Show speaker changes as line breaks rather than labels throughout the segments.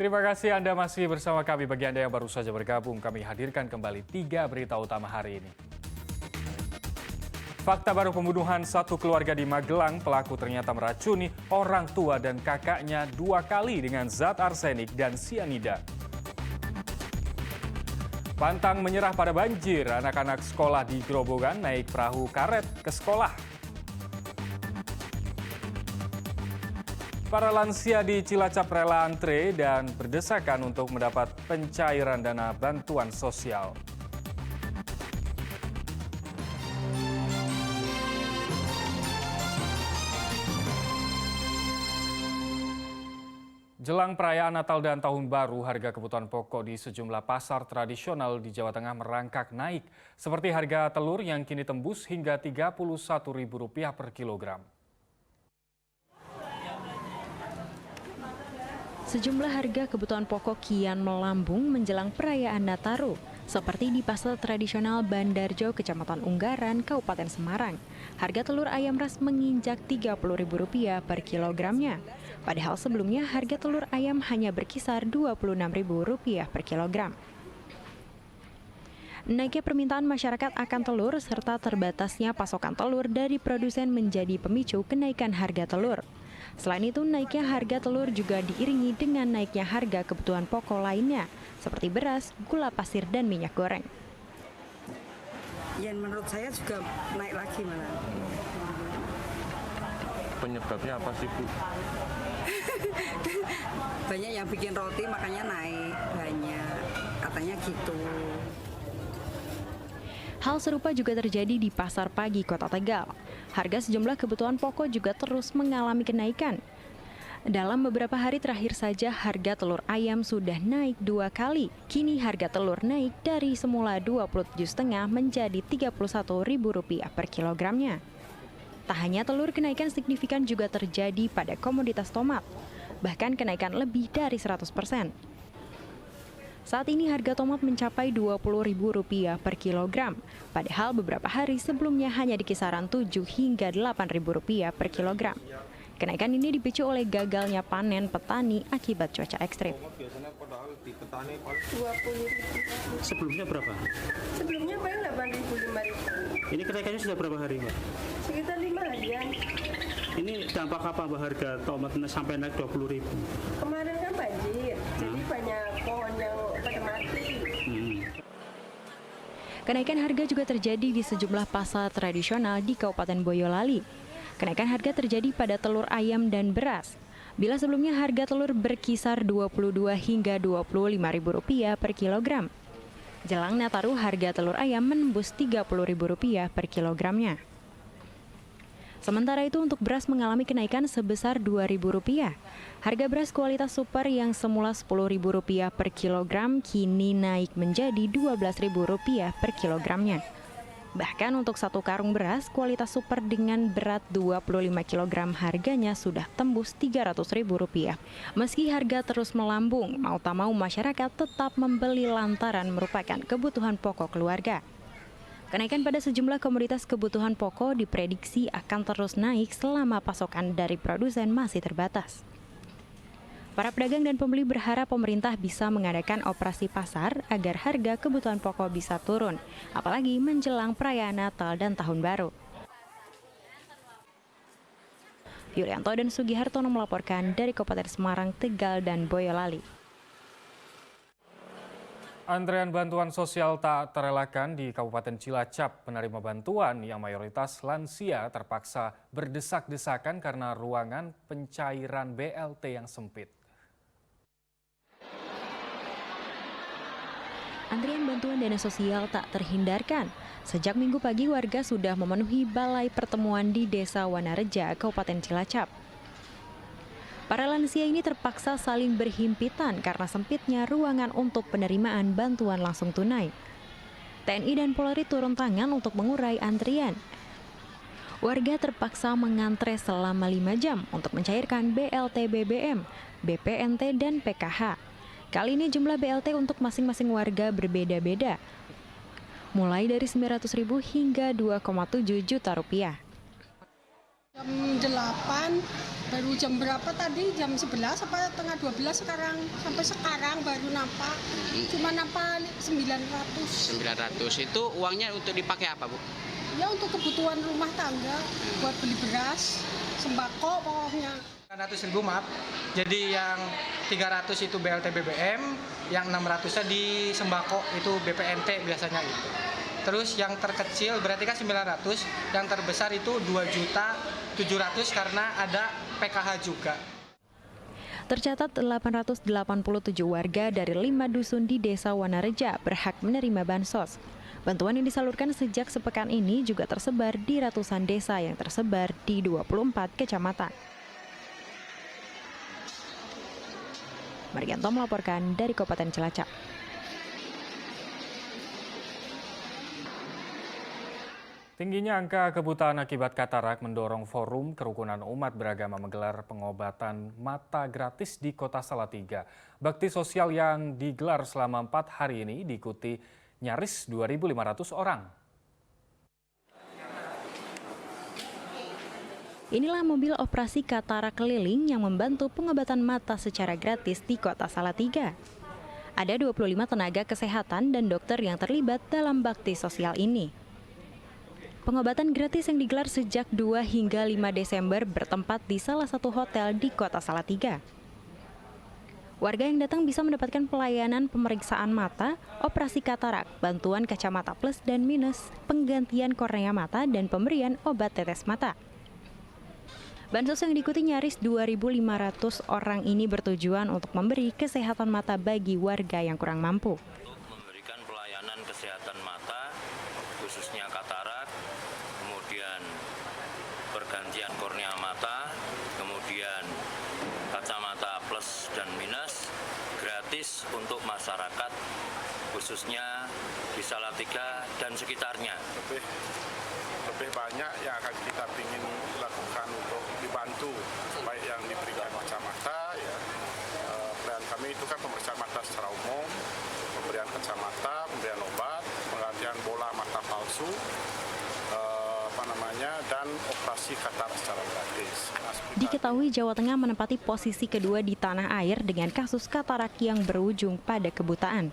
Terima kasih Anda masih bersama kami. Bagi Anda yang baru saja bergabung, kami hadirkan kembali 3 berita utama hari ini. Fakta baru pembunuhan satu keluarga di Magelang, pelaku ternyata meracuni orang tua dan kakaknya 2 kali dengan zat arsenik dan sianida. Pantang menyerah pada banjir, anak-anak sekolah di Grobogan naik perahu karet ke sekolah. Para lansia di Cilacap rela antre dan berdesakan untuk mendapat pencairan dana bantuan sosial. Jelang perayaan Natal dan Tahun Baru, harga kebutuhan pokok di sejumlah pasar tradisional di Jawa Tengah merangkak naik, seperti harga telur yang kini tembus hingga Rp31.000 per kilogram.
Sejumlah harga kebutuhan pokok kian melambung menjelang perayaan Nataru, seperti di pasar tradisional Bandarjo, Kecamatan Unggaran, Kabupaten Semarang. Harga telur ayam ras menginjak Rp30.000 per kilogramnya. Padahal sebelumnya harga telur ayam hanya berkisar Rp26.000 per kilogram. Naiknya permintaan masyarakat akan telur serta terbatasnya pasokan telur dari produsen menjadi pemicu kenaikan harga telur. Selain itu, naiknya harga telur juga diiringi dengan naiknya harga kebutuhan pokok lainnya, seperti beras, gula pasir, dan minyak goreng.
Yang menurut saya juga naik lagi malah.
Penyebabnya apa sih, Bu?
Banyak yang bikin roti makanya naik banyak, katanya gitu.
Hal serupa juga terjadi di Pasar Pagi Kota Tegal. Harga sejumlah kebutuhan pokok juga terus mengalami kenaikan. Dalam beberapa hari terakhir saja harga telur ayam sudah naik 2 kali. Kini harga telur naik dari semula Rp27,5 menjadi Rp31.000 per kilogramnya. Tak hanya telur, kenaikan signifikan juga terjadi pada komoditas tomat. Bahkan kenaikan lebih dari 100%. Saat ini harga tomat mencapai Rp20.000 per kilogram, padahal beberapa hari sebelumnya hanya di kisaran Rp7 hingga Rp8.000 per kilogram. Kenaikan ini dipicu oleh gagalnya panen petani akibat cuaca ekstrim.
Sebelumnya berapa?
Sebelumnya paling 8.000, 5.000.
Ini kenaikannya sudah berapa hari, Mbak?
Sekitar 5 harian.
Ini dampak apa, Mbak, harga tomat sampai naik 20.000?
Kemarin kan banjir, jadi banyak pohon yang pada mati.
Kenaikan harga juga terjadi di sejumlah pasar tradisional di Kabupaten Boyolali. Kenaikan harga terjadi pada telur ayam dan beras. Bila sebelumnya harga telur berkisar Rp22 hingga Rp25.000 per kilogram. Jelang Nataru, harga telur ayam menembus Rp30.000 per kilogramnya. Sementara itu untuk beras mengalami kenaikan sebesar Rp2.000. Harga beras kualitas super yang semula Rp10.000 per kilogram kini naik menjadi Rp12.000 per kilogramnya. Bahkan untuk satu karung beras kualitas super dengan berat 25 kg harganya sudah tembus Rp300.000. Meski harga terus melambung, mau tak mau masyarakat tetap membeli lantaran merupakan kebutuhan pokok keluarga. Kenaikan pada sejumlah komoditas kebutuhan pokok diprediksi akan terus naik selama pasokan dari produsen masih terbatas. Para pedagang dan pembeli berharap pemerintah bisa mengadakan operasi pasar agar harga kebutuhan pokok bisa turun, apalagi menjelang perayaan Natal dan Tahun Baru. Yulianto dan Sugihartono melaporkan dari Kabupaten Semarang, Tegal, dan Boyolali.
Antrean bantuan sosial tak terelakkan di Kabupaten Cilacap. Penerima bantuan yang mayoritas lansia terpaksa berdesak-desakan karena ruangan pencairan BLT yang sempit.
Antrian bantuan dana sosial tak terhindarkan. Sejak Minggu pagi warga sudah memenuhi balai pertemuan di Desa Wanareja, Kabupaten Cilacap. Para lansia ini terpaksa saling berhimpitan karena sempitnya ruangan untuk penerimaan bantuan langsung tunai. TNI dan Polri turun tangan untuk mengurai antrian. Warga terpaksa mengantre selama 5 jam untuk mencairkan BLT BBM, BPNT, dan PKH. Kali ini jumlah BLT untuk masing-masing warga berbeda-beda, mulai dari Rp900.000 hingga Rp2,7 juta.
Jam 8
Baru jam berapa tadi? Jam 11 apa tengah 12 sekarang? Sampai sekarang baru nampak. Cuma nampak 900.
900 itu uangnya untuk dipakai apa, Bu?
Ya untuk kebutuhan rumah tangga, buat beli beras, sembako pokoknya.
900.000 maaf, jadi yang 300 itu BLT BBM, yang 600-nya di sembako itu BPNT biasanya itu. Terus yang terkecil berarti kan 900, yang terbesar itu 2.700.000 karena ada PKH juga.
Tercatat 887 warga dari 5 dusun di Desa Wanareja berhak menerima bansos. Bantuan yang disalurkan sejak sepekan ini juga tersebar di ratusan desa yang tersebar di 24 kecamatan. Marianto melaporkan dari Kabupaten Cilacap.
Tingginya angka kebutaan akibat katarak mendorong Forum Kerukunan Umat Beragama menggelar pengobatan mata gratis di Kota Salatiga. Bakti sosial yang digelar selama 4 hari ini diikuti nyaris 2.500 orang.
Inilah mobil operasi katarak keliling yang membantu pengobatan mata secara gratis di Kota Salatiga. Ada 25 tenaga kesehatan dan dokter yang terlibat dalam bakti sosial ini. Pengobatan gratis yang digelar sejak 2 hingga 5 Desember bertempat di salah satu hotel di Kota Salatiga. Warga yang datang bisa mendapatkan pelayanan pemeriksaan mata, operasi katarak, bantuan kacamata plus dan minus, penggantian kornea mata, dan pemberian obat tetes mata. Bansos yang diikuti nyaris 2.500 orang ini bertujuan untuk memberi kesehatan mata bagi warga yang kurang mampu.
Memberikan pelayanan kesehatan mata, khususnya katarak, kemudian pergantian kornea mata, kemudian kacamata plus dan minus, gratis untuk masyarakat, khususnya di Salatiga dan sekitarnya.
Lebih banyak yang akan kita ingin lakukan untuk dibantu, baik yang diberikan kacamata, ya. Plan kami itu kan pemeriksaan mata secara umum, pemberian kacamata, pemberian obat, penggantian bola mata palsu, dan operasi katarak secara gratis.
Diketahui Jawa Tengah menempati posisi kedua di tanah air dengan kasus katarak yang berujung pada kebutaan.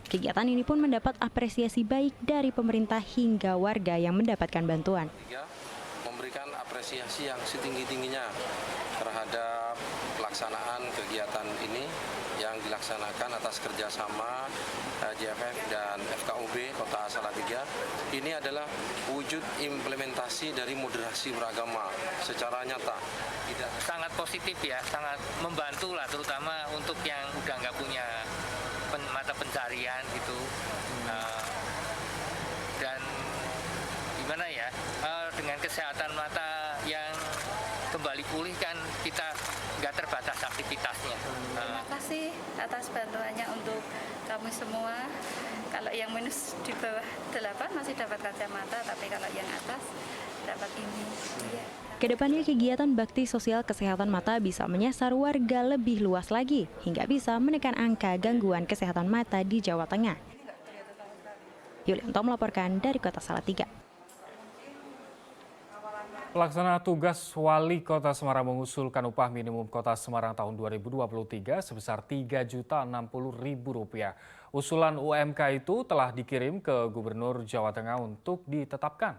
Kegiatan ini pun mendapat apresiasi baik dari pemerintah hingga warga yang mendapatkan bantuan.
Memberikan apresiasi yang setinggi-tingginya terhadap pelaksanaan kegiatan ini yang dilaksanakan atas kerjasama JFF dan FKUB Kota Salatiga. Ini adalah wujud implementasi dari moderasi beragama secara nyata.
Sangat positif ya, sangat membantu lah, terutama untuk yang udah nggak punya mata pencarian gitu. Dan gimana ya, dengan kesehatan mata yang kembali pulih kan kita nggak terbatas aktivitasnya.
Terima kasih atas bantuannya untuk kami semua. Kalau yang minus di bawah 8 masih dapat kacamata, tapi kalau yang atas dapat ini. Ya.
Kedepannya kegiatan bakti sosial kesehatan mata bisa menyasar warga lebih luas lagi, hingga bisa menekan angka gangguan kesehatan mata di Jawa Tengah. Yulianto melaporkan dari Kota Salatiga.
Pelaksana tugas Wali Kota Semarang mengusulkan upah minimum Kota Semarang tahun 2023 sebesar Rp3.060.000. Usulan UMK itu telah dikirim ke Gubernur Jawa Tengah untuk ditetapkan.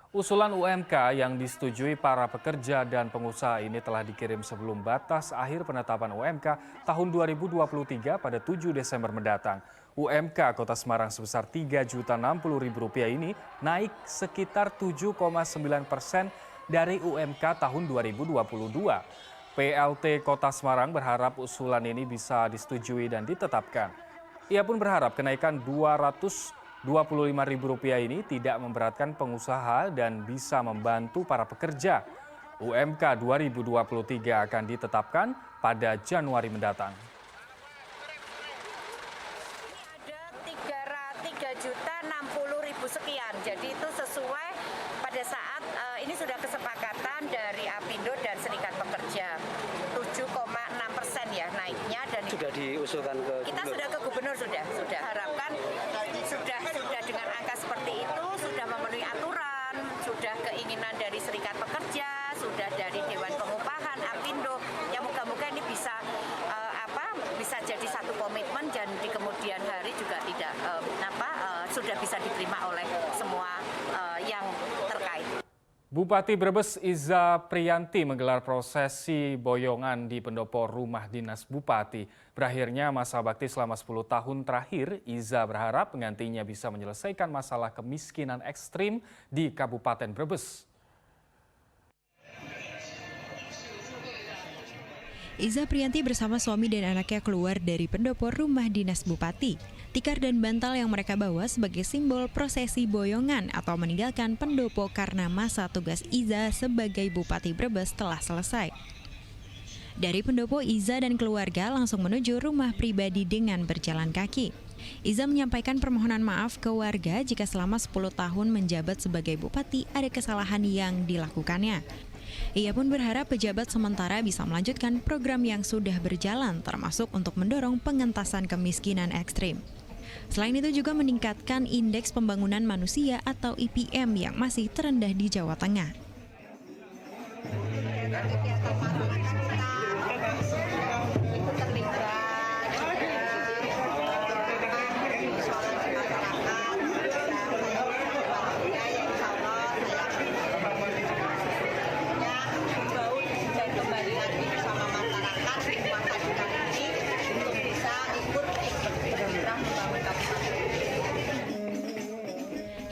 Usulan UMK yang disetujui para pekerja dan pengusaha ini telah dikirim sebelum batas akhir penetapan UMK tahun 2023 pada 7 Desember mendatang. UMK Kota Semarang sebesar Rp3.060.000 ini naik sekitar 7,9% dari UMK tahun 2022. PLT Kota Semarang berharap usulan ini bisa disetujui dan ditetapkan. Ia pun berharap kenaikan Rp225.000 ini tidak memberatkan pengusaha dan bisa membantu para pekerja. UMK 2023 akan ditetapkan pada Januari mendatang.
Sekian, jadi itu sesuai pada saat ini sudah kesepakatan dari Apindo dan Serikat Pekerja 7,6% ya naiknya, dan
sudah diusulkan ke
kita sudah ke Gubernur, sudah harapkan sudah dengan angka seperti itu sudah memenuhi aturan, sudah keinginan dari Serikat Pekerja, sudah dari Dewan
Bupati Brebes Iza Priyanti menggelar prosesi boyongan di pendopo rumah dinas Bupati. Berakhirnya masa bakti selama 10 tahun terakhir, Iza berharap penggantinya bisa menyelesaikan masalah kemiskinan ekstrim di Kabupaten Brebes.
Iza Priyanti bersama suami dan anaknya keluar dari pendopo rumah dinas Bupati. Tikar dan bantal yang mereka bawa sebagai simbol prosesi boyongan atau meninggalkan pendopo karena masa tugas Iza sebagai Bupati Brebes telah selesai. Dari pendopo, Iza dan keluarga langsung menuju rumah pribadi dengan berjalan kaki. Iza menyampaikan permohonan maaf ke warga jika selama 10 tahun menjabat sebagai Bupati ada kesalahan yang dilakukannya. Ia pun berharap pejabat sementara bisa melanjutkan program yang sudah berjalan, termasuk untuk mendorong pengentasan kemiskinan ekstrim. Selain itu juga meningkatkan indeks pembangunan manusia atau IPM yang masih terendah di Jawa Tengah.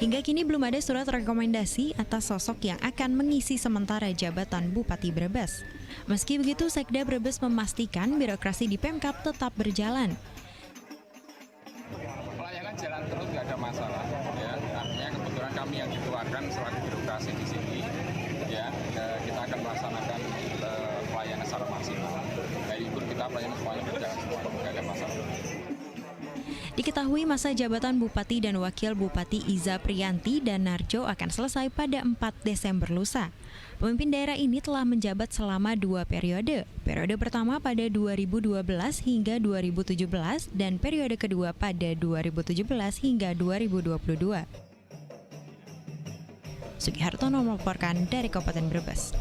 Hingga kini belum ada surat rekomendasi atas sosok yang akan mengisi sementara jabatan Bupati Brebes. Meski begitu, Sekda Brebes memastikan birokrasi di Pemkab tetap berjalan.
Pelayanan jalan terus, nggak ada masalah. Ya, artinya kebetulan kami yang dituakan selaku birokrasi di sini, ya kita akan melaksanakan pelayanan secara maksimal. Dari itu kita pelayanan semuanya berjalan semua, nggak ada masalah.
Diketahui masa jabatan Bupati dan Wakil Bupati Iza Priyanti dan Narjo akan selesai pada 4 Desember lusa. Pemimpin daerah ini telah menjabat selama 2 periode. Periode pertama pada 2012 hingga 2017 dan periode kedua pada 2017 hingga 2022. Sugihartono melaporkan dari Kabupaten Brebes.